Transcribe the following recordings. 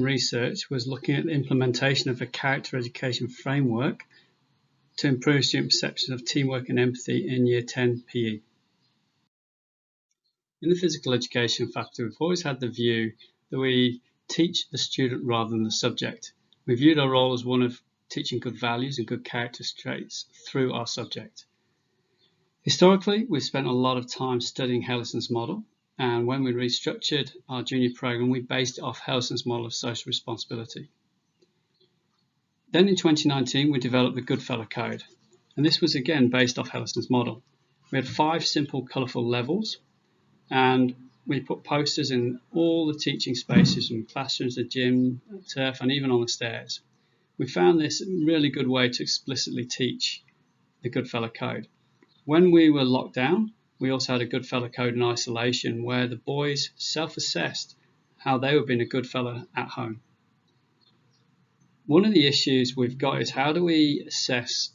research was looking at the implementation of a character education framework to improve student perception of teamwork and empathy in Year 10 PE. In the physical education faculty, we've always had the view that we teach the student rather than the subject. We viewed our role as one of teaching good values and good character traits through our subject. Historically, we've spent a lot of time studying Hellison's model, and when we restructured our junior program, we based it off Hellison's model of social responsibility. Then in 2019, we developed the Goodfellow Code, and this was again based off Hellison's model. We had 5 simple, colourful levels, and we put posters in all the teaching spaces, from classrooms, the gym, turf, and even on the stairs. We found this a really good way to explicitly teach the Goodfellow Code. When we were locked down, we also had a Goodfellow Code in isolation, where the boys self-assessed how they were being a good fellow at home. One of the issues we've got is, how do we assess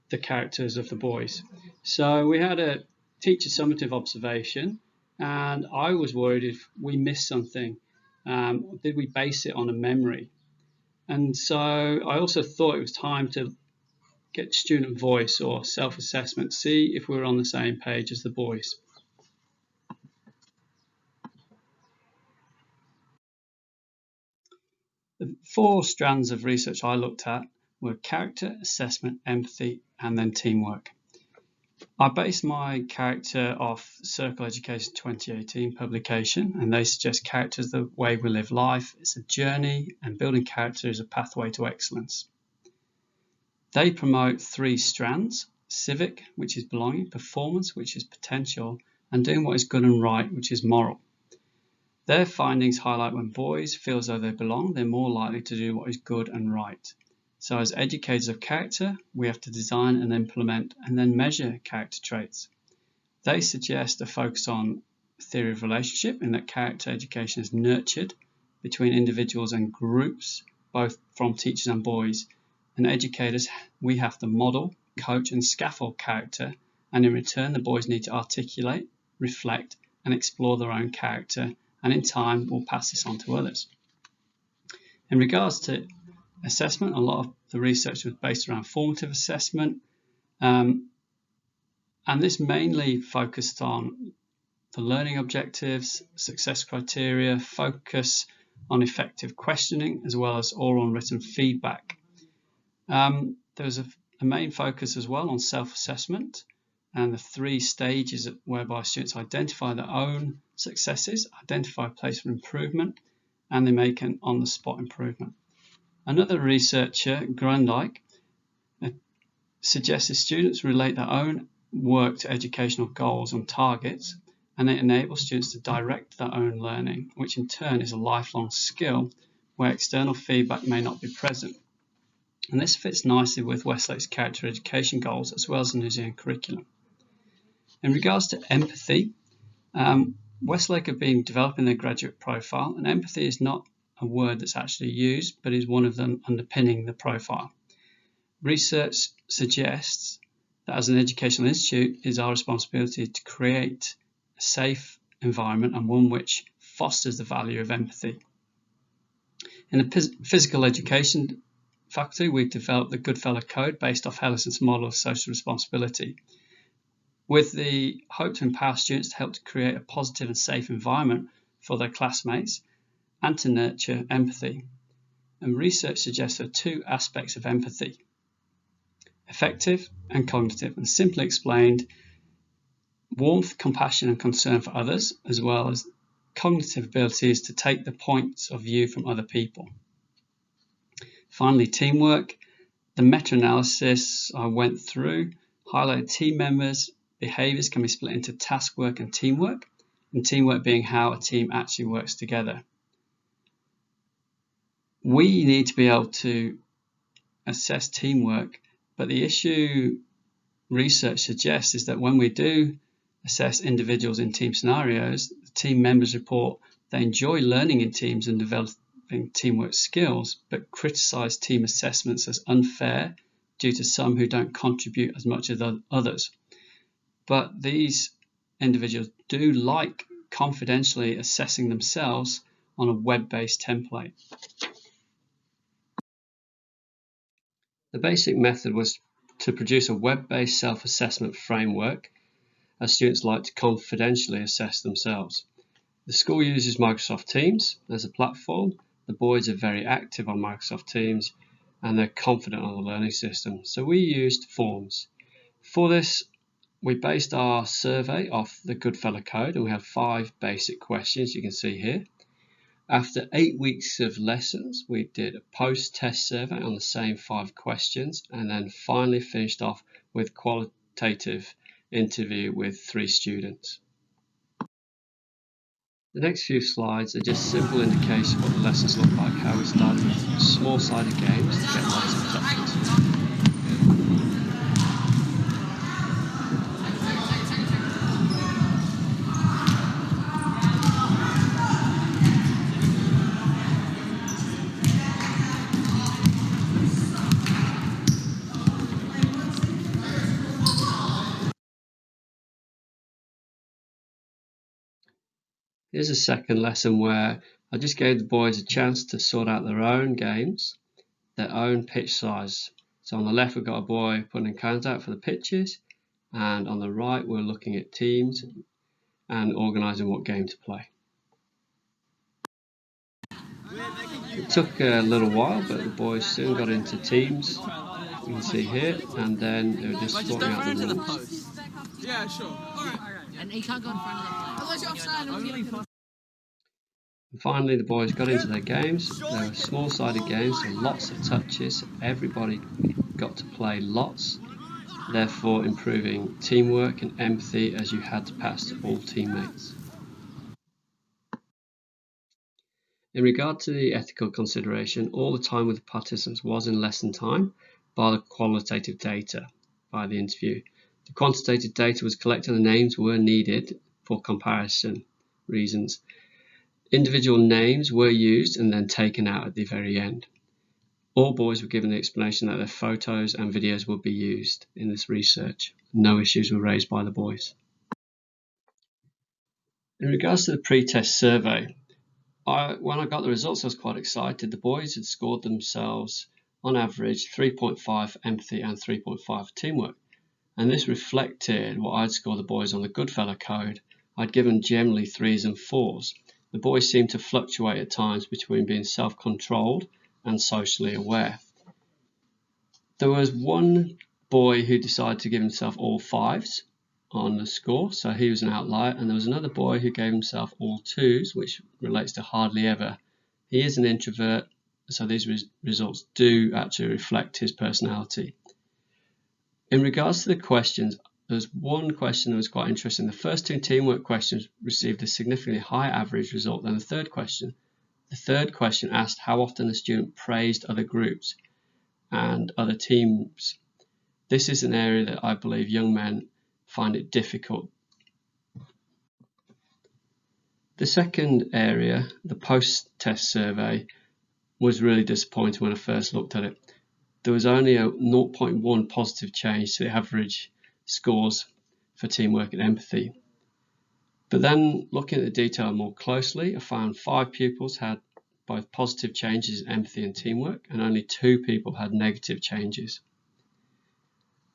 the characters of the boys? So we had a teacher summative observation, and I was worried if we missed something. Did we base it on a memory? And so I also thought it was time to get student voice or self-assessment, see if we were on the same page as the boys. The 4 strands of research I looked at were character, assessment, empathy, and then teamwork. I based my character off Circle Education 2018 publication, and they suggest character is the way we live life. It's a journey, and building character is a pathway to excellence. They promote 3 strands: civic, which is belonging; performance, which is potential; and doing what is good and right, which is moral. Their findings highlight when boys feel as though they belong, they're more likely to do what is good and right. So as educators of character, we have to design and implement and then measure character traits. They suggest a focus on theory of relationship, in that character education is nurtured between individuals and groups, both from teachers and boys. And educators, we have to model, coach, and scaffold character, and in return the boys need to articulate, reflect, and explore their own character, and in time we'll pass this on to others. In regards to assessment, a lot of the research was based around formative assessment, and this mainly focused on the learning objectives, success criteria, focus on effective questioning, as well as oral and written feedback. There was a main focus as well on self-assessment and the 3 stages whereby students identify their own successes, identify a place for improvement, and they make an on-the-spot improvement. Another researcher, Grundyke, suggested students relate their own work to educational goals and targets, and it enables students to direct their own learning, which in turn is a lifelong skill where external feedback may not be present. And this fits nicely with Westlake's character education goals, as well as the New Zealand curriculum. In regards to empathy, Westlake have been developing their graduate profile, and empathy is not a word that's actually used, but is one of them underpinning the profile. Research suggests that as an educational institute, it is our responsibility to create a safe environment, and one which fosters the value of empathy. In the physical education faculty, we've developed the Goodfellow Code based off Hellison's model of social responsibility, with the hope to empower students to help to create a positive and safe environment for their classmates and to nurture empathy. And research suggests there are 2 aspects of empathy: affective and cognitive. And simply explained, warmth, compassion, and concern for others, as well as cognitive abilities to take the points of view from other people. Finally, teamwork. The meta-analysis I went through highlighted team members' behaviours can be split into task work and teamwork being how a team actually works together. We need to be able to assess teamwork, but the issue research suggests is that when we do assess individuals in team scenarios, the team members report they enjoy learning in teams and developing teamwork skills, but criticise team assessments as unfair due to some who don't contribute as much as others. But these individuals do like confidentially assessing themselves on a web-based template. The basic method was to produce a web-based self-assessment framework, as students like to confidentially assess themselves. The school uses Microsoft Teams as a platform. The boys are very active on Microsoft Teams and they're confident on the learning system. So we used forms. For this, we based our survey off the Goodfellow Code, and we had 5 basic questions you can see here. After 8 weeks of lessons, we did a post-test survey on the same 5 questions, and then finally finished off with qualitative interview with 3 students. The next few slides are just simple indications of what the lessons look like, how we started with small-sided games to get lots of touches. Here's a second lesson where I just gave the boys a chance to sort out their own games, their own pitch size. So on the left we've got a boy putting cones out for the pitches, and on the right we're looking at teams and organising what game to play. It took a little while, but the boys soon got into teams, you can see here, and then they were just sorting out the rules. Yeah, sure. And he can't go in front of the plane. Otherwise you're offside. And finally, the boys got into their games. They were small-sided games, so lots of touches. Everybody got to play lots, therefore improving teamwork and empathy as you had to pass to all teammates. In regard to the ethical consideration, all the time with the participants was in lesson time, bar the qualitative data by the interview. The quantitative data was collected and the names were needed for comparison reasons. Individual names were used and then taken out at the very end. All boys were given the explanation that their photos and videos would be used in this research. No issues were raised by the boys. In regards to the pre-test survey, when I got the results I was quite excited. The boys had scored themselves on average 3.5 for empathy and 3.5 for teamwork. And this reflected what I'd scored the boys on the Goodfellow Code. I'd given generally 3s and 4s. The boys seemed to fluctuate at times between being self-controlled and socially aware. There was one boy who decided to give himself all 5s on the score, so he was an outlier, and there was another boy who gave himself all 2s, which relates to hardly ever. He is an introvert, so these results do actually reflect his personality. In regards to the questions, there's one question that was quite interesting. The first 2 teamwork questions received a significantly higher average result than the third question. The third question asked how often the student praised other groups and other teams. This is an area that I believe young men find it difficult. The second area, the post-test survey, was really disappointing when I first looked at it. There was only a 0.1 positive change to the average scores for teamwork and empathy. But then looking at the detail more closely, I found 5 pupils had both positive changes in empathy and teamwork, and only 2 people had negative changes.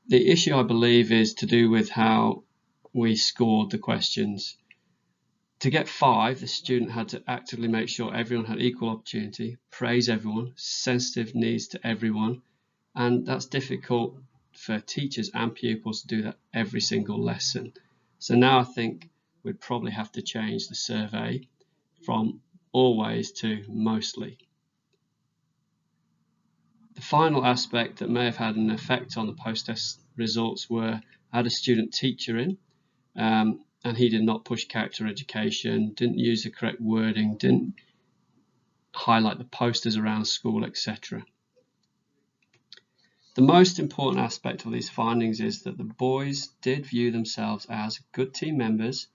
The issue, I believe, is to do with how we scored the questions. To get 5, the student had to actively make sure everyone had equal opportunity, praise everyone, sensitive needs to everyone, and that's difficult for teachers and pupils to do that every single lesson. So now I think we'd probably have to change the survey from always to mostly. The final aspect that may have had an effect on the post-test results were I had a student teacher in, and he did not push character education, didn't use the correct wording, didn't highlight the posters around school, etc. The most important aspect of these findings is that the boys did view themselves as good team members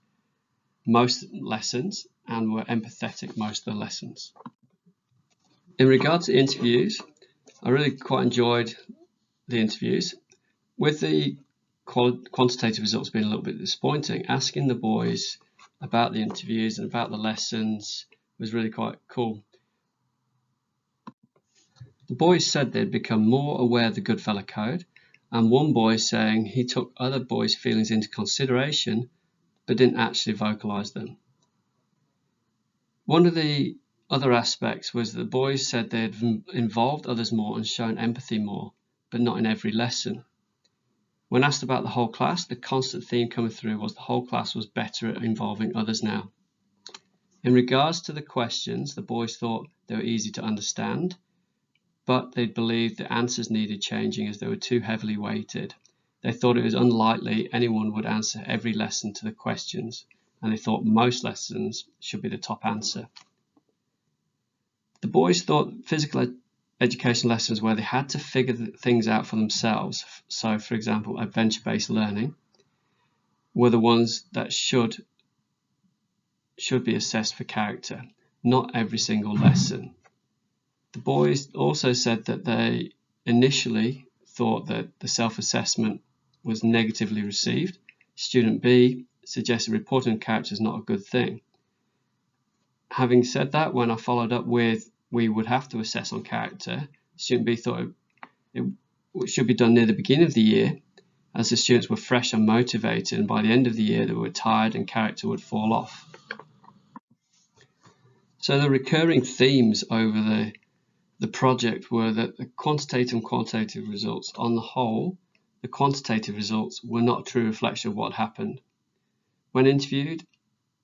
most lessons and were empathetic most of the lessons. In regard to interviews, I really quite enjoyed the interviews. With the quantitative results being a little bit disappointing, asking the boys about the interviews and about the lessons was really quite cool. The boys said they'd become more aware of the Goodfellow Code, and one boy saying he took other boys' feelings into consideration but didn't actually vocalise them. One of the other aspects was that the boys said they had involved others more and shown empathy more, but not in every lesson. When asked about the whole class, the constant theme coming through was the whole class was better at involving others now. In regards to the questions, the boys thought they were easy to understand, but they believed the answers needed changing as they were too heavily weighted. They thought it was unlikely anyone would answer every lesson to the questions, and they thought most lessons should be the top answer. The boys thought physical education lessons where they had to figure things out for themselves, so for example adventure-based learning, were the ones that should be assessed for character, not every single lesson. The boys also said that they initially thought that the self-assessment was negatively received. Student B suggested reporting character is not a good thing. Having said that, when I followed up with we would have to assess on character, student B thought it should be done near the beginning of the year, as the students were fresh and motivated, and by the end of the year they were tired and character would fall off. So the recurring themes over the project were that the quantitative and qualitative results, on the whole, the quantitative results were not a true reflection of what happened. When interviewed,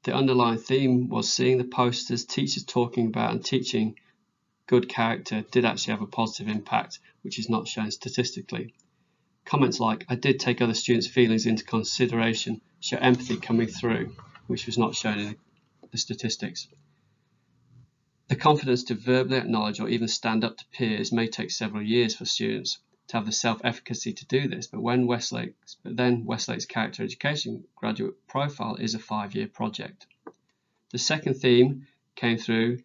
the underlying theme was seeing the posters, teachers talking about and teaching good character did actually have a positive impact, which is not shown statistically. Comments like, I did take other students' feelings into consideration, show empathy coming through, which was not shown in the statistics. The confidence to verbally acknowledge or even stand up to peers may take several years for students to have the self-efficacy to do this, but then Westlake's character education graduate profile is a 5-year project. The second theme came through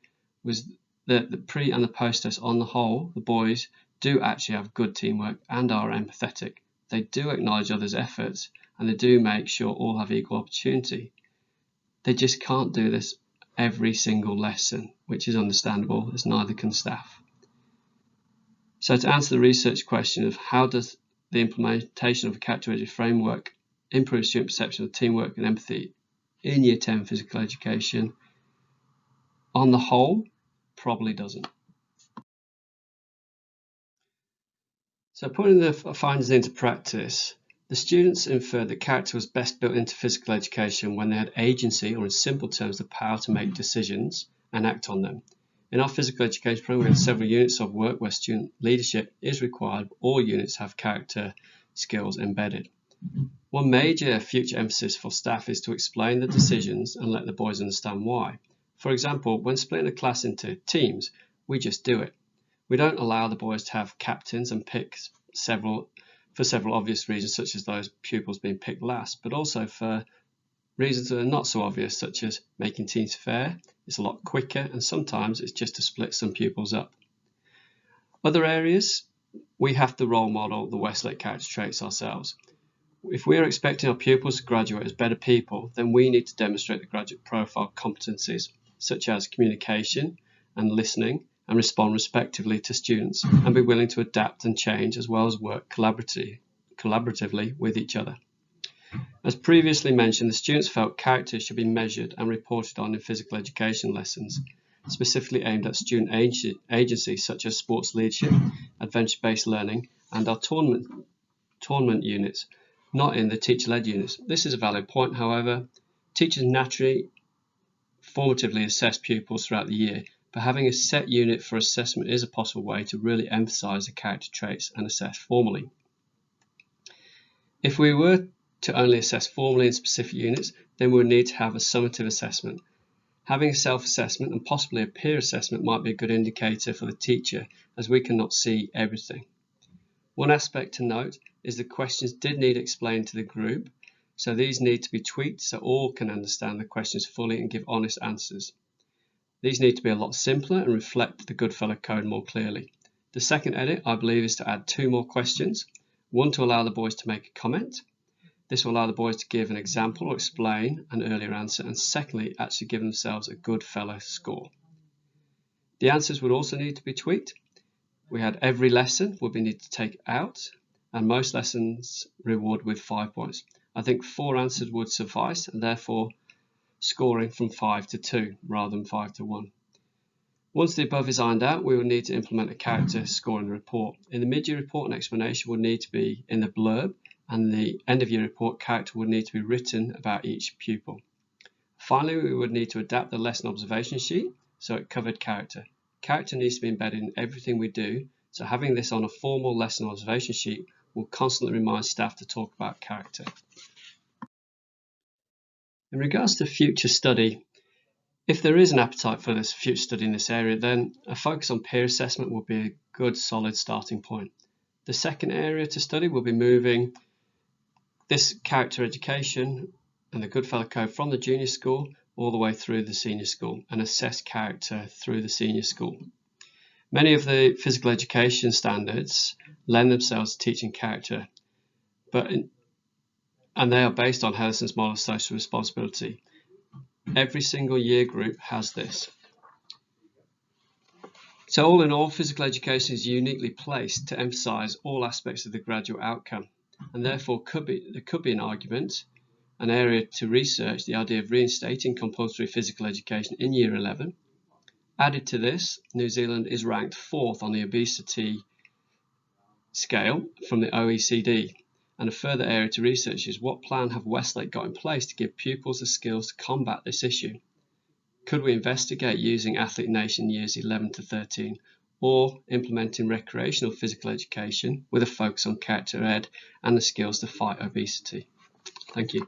was that the pre and the post test, on the whole, the boys do actually have good teamwork and are empathetic. They do acknowledge others' efforts and they do make sure all have equal opportunity. They just can't do this every single lesson, which is understandable, as neither can staff. So to answer the research question of how does the implementation of a character framework improve student perception of teamwork and empathy in Year 10 physical education, on the whole, probably doesn't. So putting the findings into practice, the students inferred that character was best built into physical education when they had agency, or in simple terms, the power to make decisions and act on them. In our physical education program, we have several units of work where student leadership is required. All units have character skills embedded. One major future emphasis for staff is to explain the decisions and let the boys understand why. For example, when splitting a class into teams, we just do it. We don't allow the boys to have captains and pick for several obvious reasons, such as those pupils being picked last, but also for reasons that are not so obvious, such as making teams fair. It's a lot quicker, and sometimes it's just to split some pupils up. Other areas, we have to role model the Westlake character traits ourselves. If we are expecting our pupils to graduate as better people, then we need to demonstrate the graduate profile competencies, such as communication and listening, and respond respectively to students, and be willing to adapt and change, as well as work collaboratively with each other. As previously mentioned, the students felt character should be measured and reported on in physical education lessons, specifically aimed at student agency such as sports leadership, adventure-based learning, and our tournament units, not in the teacher-led units. This is a valid point, however. Teachers naturally formatively assess pupils throughout the year, but having a set unit for assessment is a possible way to really emphasize the character traits and assess formally. If we were to only assess formally in specific units, then we would need to have a summative assessment. Having a self-assessment and possibly a peer assessment might be a good indicator for the teacher, as we cannot see everything. One aspect to note is the questions did need explained to the group, so these need to be tweaked so all can understand the questions fully and give honest answers. These need to be a lot simpler and reflect the Goodfellow Code more clearly. The second edit, I believe, is to add 2 more questions. One to allow the boys to make a comment. This will allow the boys to give an example or explain an earlier answer, and secondly, actually give themselves a Goodfellow score. The answers would also need to be tweaked. We had every lesson would be needed to take out, and most lessons reward with 5 points. I think 4 answers would suffice, and therefore scoring from 5 to 2 rather than 5 to 1. Once the above is ironed out, we will need to implement a character scoring report. In the mid-year report, an explanation would need to be in the blurb, and the end-of-year report character would need to be written about each pupil. Finally, we would need to adapt the lesson observation sheet so it covered character. Character needs to be embedded in everything we do, so having this on a formal lesson observation sheet will constantly remind staff to talk about character. In regards to future study, if there is an appetite for this future study in this area, then a focus on peer assessment will be a good solid starting point. The second area to study will be moving this character education and the Goodfellow Code from the junior school all the way through the senior school and assess character through the senior school. Many of the physical education standards lend themselves to teaching character, and they are based on Hellison's model of social responsibility. Every single year group has this. So all in all, physical education is uniquely placed to emphasise all aspects of the graduate outcome, and therefore there could be an argument, an area to research, the idea of reinstating compulsory physical education in Year 11. Added to this, New Zealand is ranked 4th on the obesity scale from the OECD, and a further area to research is what plan have Westlake got in place to give pupils the skills to combat this issue. Could we investigate using Athlete Nation years 11 to 13 or implementing recreational physical education with a focus on character ed and the skills to fight obesity? Thank you.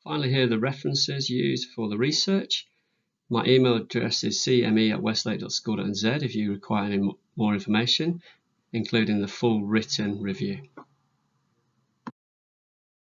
Finally, here are the references used for the research. My email address is cme@westlake.school.nz if you require any more information, including the full written review.